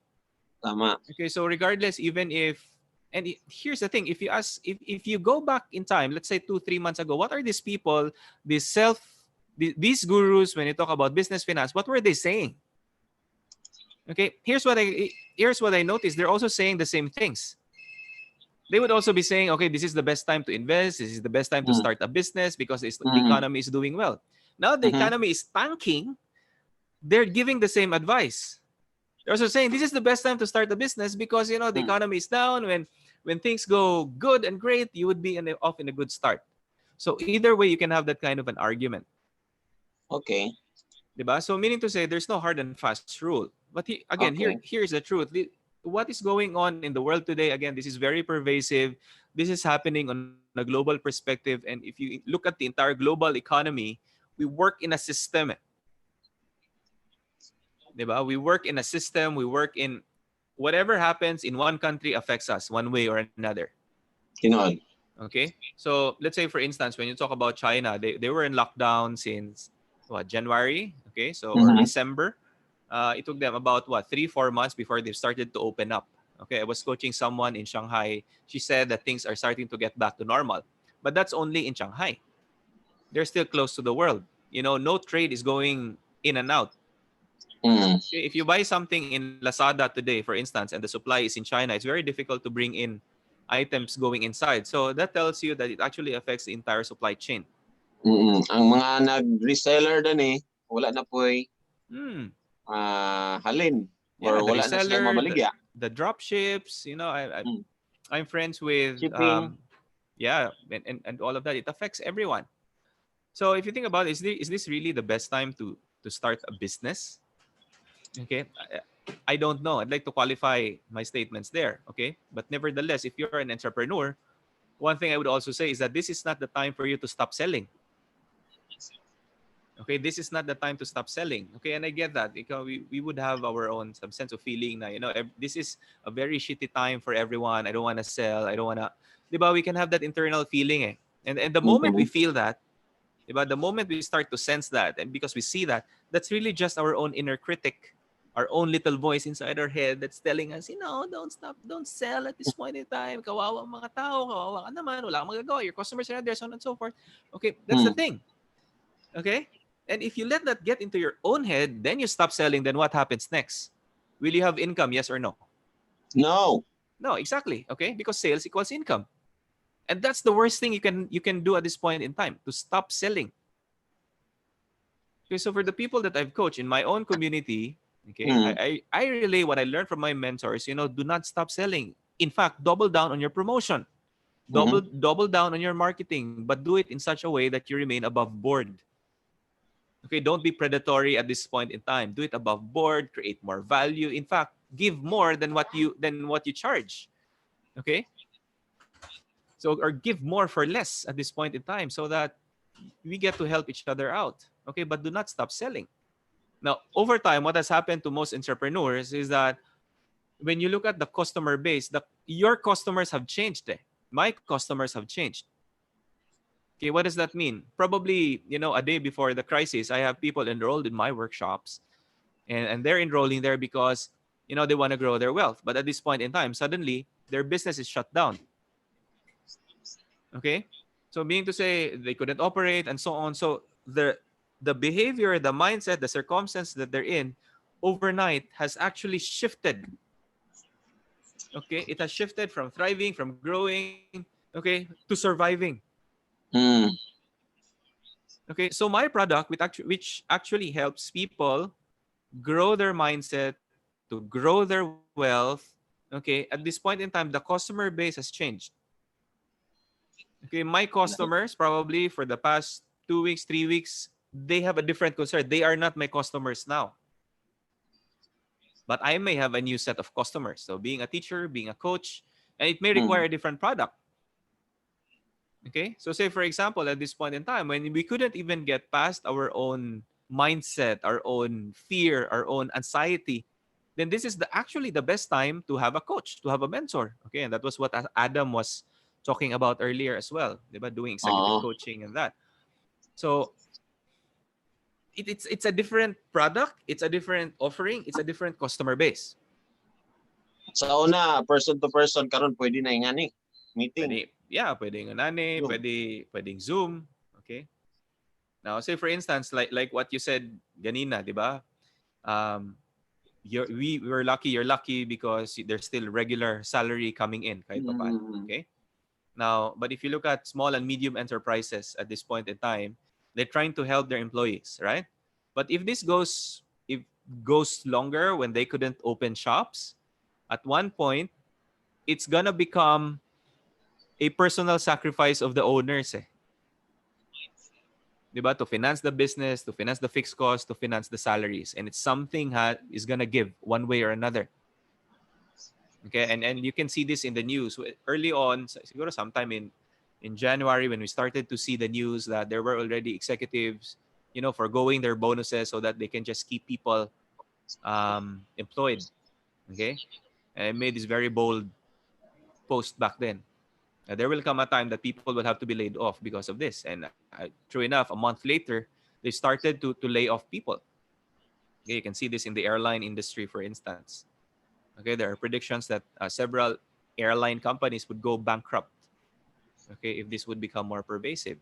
Tama. Okay, so regardless, even if here's the thing, if you go back in time, let's say 2-3 months ago, what are these people, these gurus, when you talk about business finance, what were they saying? Okay, here's what I noticed. They're also saying the same things. They would also be saying, okay, this is the best time to invest. This is the best time to start a business because the economy is doing well. Now the economy is tanking. They're giving the same advice. They're also saying this is the best time to start a business because the economy is down. When things go good and great, you would be off in a good start. So either way, you can have that kind of an argument. Okay. Diba? So meaning to say, there's no hard and fast rule. But here's the truth. What is going on in the world today? Again, this is very pervasive. This is happening on a global perspective. And if you look at the entire global economy, we work in a system. Diba? We work in a system. We work in whatever happens in one country affects us one way or another. Tinood. Okay? So let's say, for instance, when you talk about China, they were in lockdown since January? Okay, so or December. It took them about 3-4 months before they started to open up. Okay, I was coaching someone in Shanghai. She said that things are starting to get back to normal. But that's only in Shanghai. They're still close to the world. No trade is going in and out. Okay, if you buy something in Lazada today, for instance, and the supply is in China, it's very difficult to bring in items going inside. So that tells you that it actually affects the entire supply chain. Ang mga nag-reseller din wala na po'y halin or wala na sila mabaligya. The drop ships, I'm friends with shipping. And all of that. It affects everyone. So if you think about it, is this really the best time to start a business? Okay, I don't know. I'd like to qualify my statements there. Okay, but nevertheless, if you're an entrepreneur, one thing I would also say is that this is not the time for you to stop selling. Okay, this is not the time to stop selling. Okay, and I get that because we would have our own some sense of feeling na this is a very shitty time for everyone. I don't want to sell. I don't want to. Diba, we can have that internal feeling and the moment we feel that, diba, the moment we start to sense that, and because we see that, that's really just our own inner critic, our own little voice inside our head that's telling us, don't stop, don't sell at this point in time. Kawawa ang mga tao, kawawa ka naman, wala kang magagawa. Your customers are not there, so on and so forth. Okay, that's the thing. Okay? And if you let that get into your own head, then you stop selling, then what happens next? Will you have income, yes or no? No. No, exactly. Okay? Because sales equals income. And that's the worst thing you can do at this point in time, to stop selling. Okay, so for the people that I've coached in my own community, okay, I relay what I learned from my mentors, do not stop selling. In fact, double down on your promotion. Double down on your marketing, but do it in such a way that you remain above board. Okay, don't be predatory at this point in time. Do it above board, create more value. In fact, give more than what you charge. Okay? So, or give more for less at this point in time so that we get to help each other out. Okay, but do not stop selling. Now, over time, what has happened to most entrepreneurs is that when you look at the customer base, your customers have changed. My customers have changed. Okay, what does that mean? Probably, a day before the crisis, I have people enrolled in my workshops, and they're enrolling there because, they want to grow their wealth. But at this point in time, suddenly, their business is shut down. Okay? So meaning to say, they couldn't operate and so on. So the behavior, the mindset, the circumstance that they're in overnight has actually shifted. Okay? It has shifted from thriving, from growing, okay, to surviving. Okay, so my product, which actually helps people grow their mindset, to grow their wealth, okay, at this point in time, the customer base has changed. Okay, my customers probably for the past 2 weeks, 3 weeks, they have a different concern. They are not my customers now. But I may have a new set of customers. So being a teacher, being a coach, and it may require a different product. Okay? So say, for example, at this point in time, when we couldn't even get past our own mindset, our own fear, our own anxiety, then this is actually the best time to have a coach, to have a mentor. Okay? And that was what Adam was talking about earlier as well, diba? Doing executive coaching and that. So it's a different product, it's a different offering, it's a different customer base. Sa una, person to person, karon pwede na yung meeting. Pwedeng anane, pwedeng Zoom. Okay? Now, say for instance, like what you said ganina, di ba? We were lucky, you're lucky because there's still regular salary coming in kahit pa paano. Okay? Now, but if you look at small and medium enterprises at this point in time, they're trying to help their employees, right? But if this goes longer when they couldn't open shops, at one point, it's gonna become a personal sacrifice of the owners. Diba? To finance the business, to finance the fixed costs, to finance the salaries. And it's something is gonna give one way or another. Okay, and you can see this in the news. Early on, siguro sometime in January, when we started to see the news that there were already executives, forgoing their bonuses so that they can just keep people employed. Okay, and I made this very bold post back then. There will come a time that people will have to be laid off because of this. And true enough, a month later, they started to lay off people. Okay, you can see this in the airline industry, for instance. Okay, there are predictions that several airline companies would go bankrupt. Okay, if this would become more pervasive.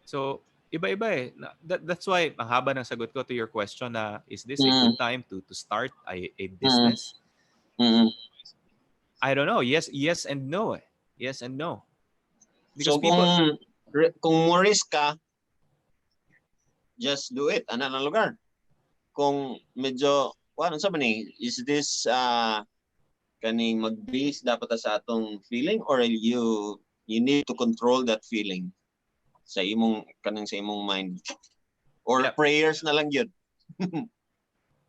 So, iba-iba eh. That's why, ang haba ng sagot ko to your question na, is this a good time to start a business? I don't know. Yes and no. Yes and no. Because so kung more risk ka, just do it. Ano na lugar? Kung medyo, ano sa ni? Is this kaning mag-base dapat sa atong feeling, or you need to control that feeling sa imong mind, or prayers na lang yun?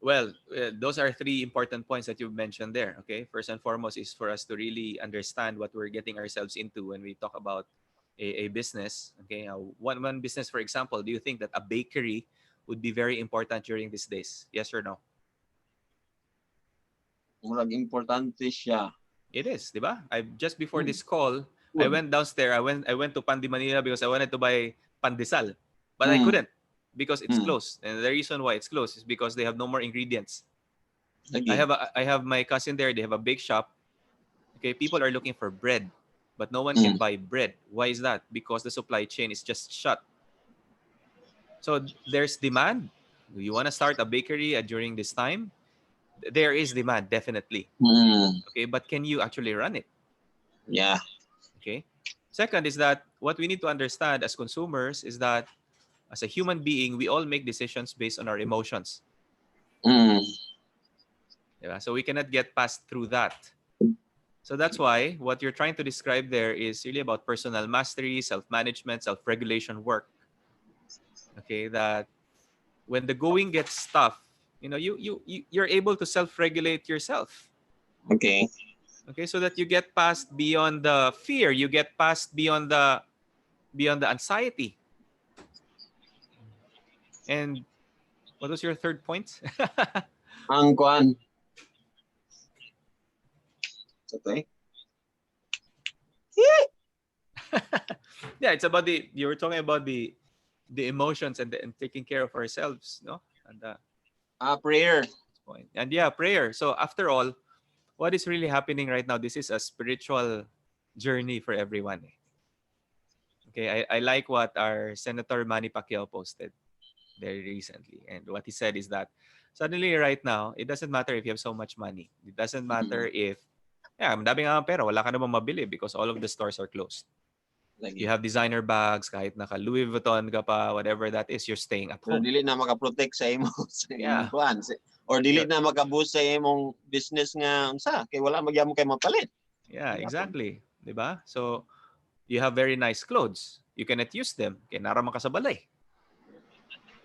Well, those are three important points that you've mentioned there. Okay, first and foremost is for us to really understand what we're getting ourselves into when we talk about a business. Okay, one business, for example, do you think that a bakery would be very important during these days? Yes or no? Murag importante siya. It is, di ba? Just before this call, I went downstairs. I went to Pandi Manila because I wanted to buy pandesal, but I couldn't because it's closed. And the reason why it's closed is because they have no more ingredients. Again. I have my cousin there. They have a bake shop. Okay, people are looking for bread, but no one can buy bread. Why is that? Because the supply chain is just shut. So there's demand. Do you want to start a bakery during this time? There is demand, definitely. Okay, but can you actually run it? Yeah. Okay. Second is that what we need to understand as consumers is that as a human being, we all make decisions based on our emotions. Yeah, so we cannot get past through that. So that's why what you're trying to describe there is really about personal mastery, self-management, self-regulation work. Okay, that when the going gets tough, you're able to self-regulate yourself. Okay, so that you get past beyond the fear, you get past beyond the anxiety. And what was your third point? Ang kwan. Okay. Yeah, it's about you were talking about the emotions and taking care of ourselves, no? And prayer. And prayer. So after all, what is really happening right now, this is a spiritual journey for everyone. Okay, I like what our Senator Manny Pacquiao posted very recently. And what he said is that suddenly right now, it doesn't matter if you have so much money. It doesn't matter if, madami nga pera, wala ka namang mabili because all of the stores are closed. You have designer bags, kahit naka Louis Vuitton ka pa, whatever that is, you're staying at home. Pero dili na makaprotect sa imo imong kwan. Or dili na makaboost sa imong business nga unsa kay wala magyamo kay mapalit. Yeah, exactly. Diba? So you have very nice clothes. you cannot use them. Kaya naraman ka sa balay.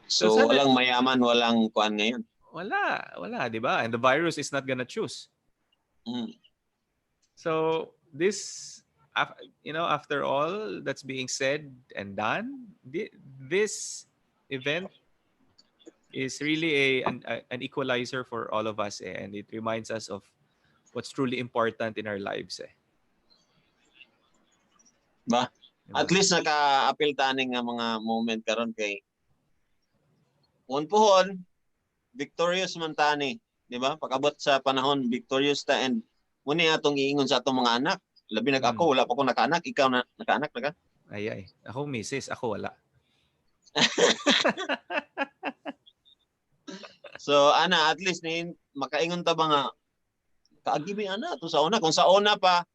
So sana- walang mayaman, walang kuan ngayon. Wala, di ba? And the virus is not gonna choose. Mm. So this, after all that's being said and done, this event is really an equalizer for all of us, and it reminds us of what's truly important in our lives. Ba? Diba? At least naka-apil taning nga mga moment karon kay pohon victorious man tani, di ba? Pag-abot sa panahon victorious ta, and muni atong iingon sa atong mga anak. Labi ako, wala pa ko nakaanak, ikaw na nakaanak na ka? Ay. Ako misis, ako wala. So ana, at least makaingon ta ba nga kaagibin ana to sa una, kung sa una pa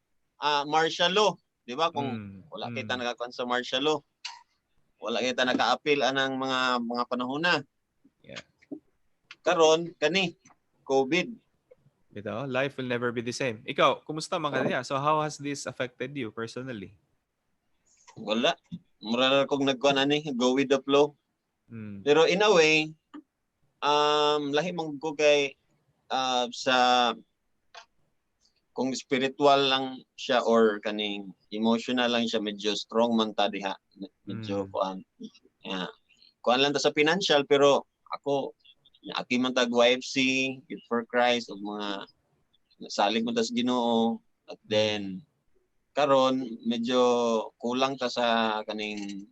martial law, di ba? Kung wala kita nakakuan sa martial law, wala kita naka-appeal anang mga panahon na. Yeah. Karon kani COVID. Life will never be the same. Ikaw, kumusta man kaya? So how has this affected you personally? Wala. Mura kong nagkuan ani, go with the flow. Pero in a way, lahi man ko kay sa kung spiritual lang siya or kaning emotional lang siya, medyo strong man ta diha. Medyo kuan. Yeah. Kuan lang ta sa financial, pero ako aki man tag YFC, Youth for Christ, o mga salig mo ta sa Ginoo. At then karon medyo kulang ta sa kaning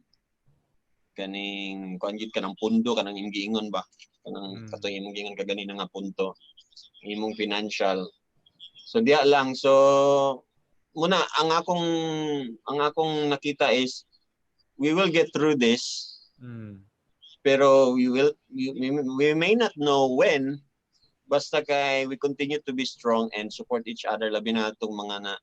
kuan gyud kanang pundo, kanang ingiingon ba, kanang katong imong gingon kagani nga punto, imong financial. So diya lang. So muna ang akong nakita is we will get through this. Pero we may not know when, basta kay we continue to be strong and support each other, labi na itong mga na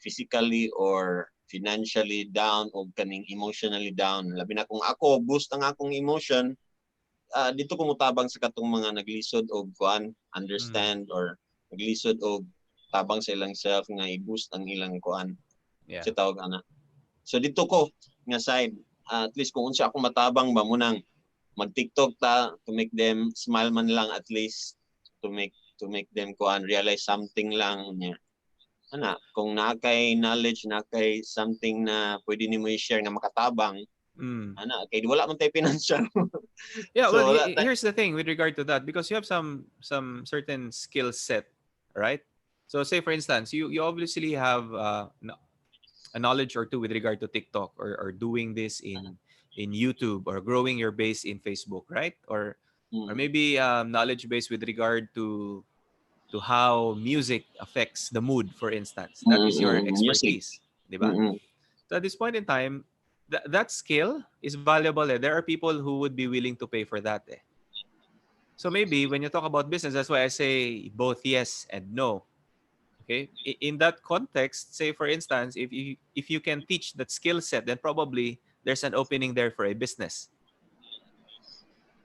physically or financially down o kaning emotionally down. Labi na kung ako boost ang akong emotion, dito kumutabang sa katong mga naglisod og kuan, understand, or naglisod og tabang sa ilang self nga i-boost ang ilang kuan. Yeah. Sa tawag ana. So dito ko nga side, at least kung unsa ako matabang ba mo nang mag-TikTok ta to make them smile man lang, at least to make them kuan realize something lang niya. Ana, kung nakay knowledge, nakay something na pwede nimo i-share nga makatabang, ana kay wala man tay financial. Yeah, So, well, here's the thing with regard to that, because you have some certain skill set, right? So say for instance, you obviously have a knowledge or two with regard to TikTok, or doing this in YouTube, or growing your base in Facebook, right? Or maybe knowledge base with regard to how music affects the mood, for instance. That is your expertise, di ba? So at this point in time, that skill is valuable. There are people who would be willing to pay for that. So maybe when you talk about business, that's why I say both yes and no. Okay, in that context, say for instance, if you can teach that skill set, then probably there's an opening there for a business.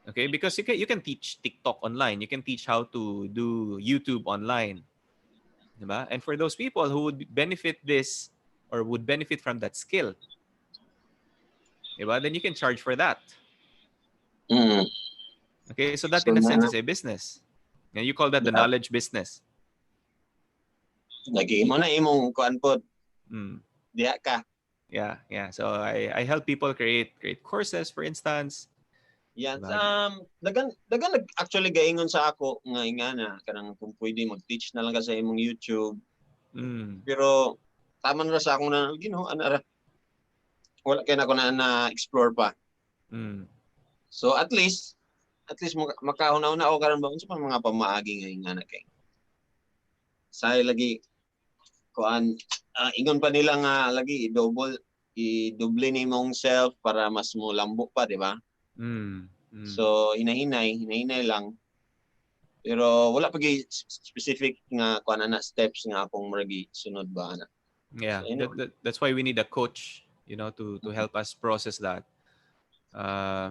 Okay, because you can teach TikTok online, you can teach how to do YouTube online, diba? And for those people who would benefit this or would benefit from that skill, diba? Then you can charge for that. Okay, so that in a sense is a business, and you call that the knowledge business. Lagi mo na imong kuan pod. Diha ka. Yeah. So I help people create courses, for instance. Yan. Dagan actually gaingon sa ako nga ingana kanang kung pwede mag-teach na lang ka sa imong YouTube. Pero taman ra sa akong na Ginoo ana ra. Wala kay nako na explore pa. So at least makahuna-una ako karon ba unsa pa mga pamaagi nga ingana kay. Say lagi kuan ingon pa nila nga lagi i-double ni mong self para mas mo lambo pa, di ba? So hinahinay lang, pero wala pa specific nga kuan na steps nga akong maragi sunod ba ana. Yeah, so, that's why we need a coach, to help us process that,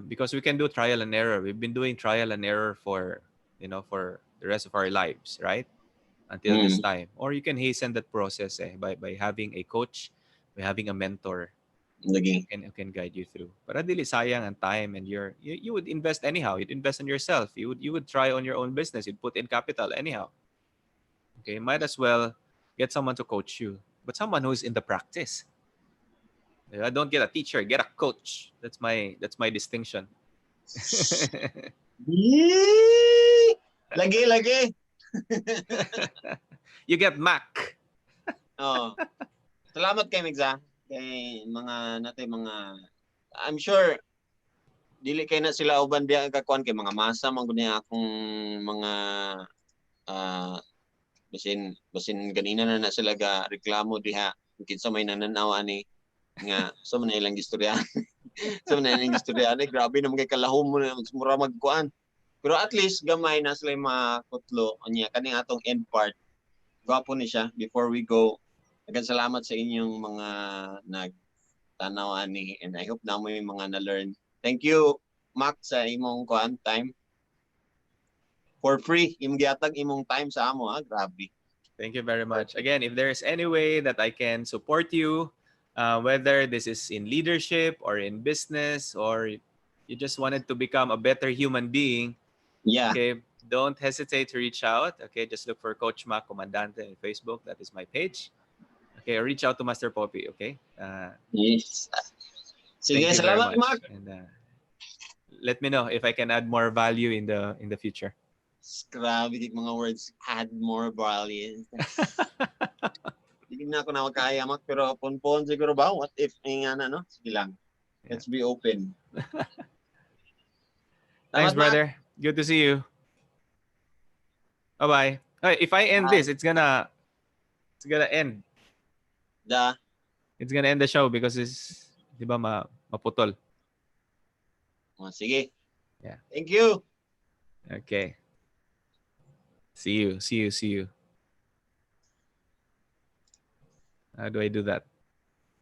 because we can do trial and error. We've been doing trial and error for the rest of our lives, right? Until this time. Or you can hasten that process by having a coach, by having a mentor, Lagi. who can guide you through. Para dili sayang ang time and you would invest anyhow. You'd invest in yourself. You would try on your own business. You'd put in capital anyhow. Okay, might as well get someone to coach you, but someone who's in the practice. Don't get a teacher, get a coach. That's my distinction. Yee! Lagi. You get Mack. Oh. Salamat kay Migza. Kay mga I'm sure dili kay na sila uban diya kakuan kay mga masa man gud niya akong mga basin ganina na sila ga reklamo diha kinsa may nananaw ani nga so man ilang istorya. So man ilang istorya ni grabe naman kay kalahom mo na mura magkuan. Pero at least gamay na sila makutlo anya kaning atong end part. Gwapo ni siya before we go. Salamat sa inyong mga nagtanaw ani and I hope na mo yung mga na-learn. Thank you Mack sa imong kuan time. For free, imong gihatag imong time sa amo ha, grabe. Thank you very much. Again, if there's any way that I can support you, whether this is in leadership or in business or you just wanted to become a better human being, Yeah. okay, don't hesitate to reach out. Okay, just look for Coach Mack Comandante on Facebook. That is my page. Okay, or reach out to Master Poppy. Okay. Yes. Sige, Thank you very salamat much. Mack. And let me know if I can add more value in the future. Grabe yung mga words, add more value. Hindi na ako na makaya Mack, pero pon siguro ba? What if nga na, no? Sige lang. Let's be open. Thanks, Salamat, brother. Good to see you. Bye-bye. Hey, if I end this, it's gonna end. It's gonna end the show because it's, di ba, maputol. Sige. Yeah. Thank you. Okay. See you. How do I do that?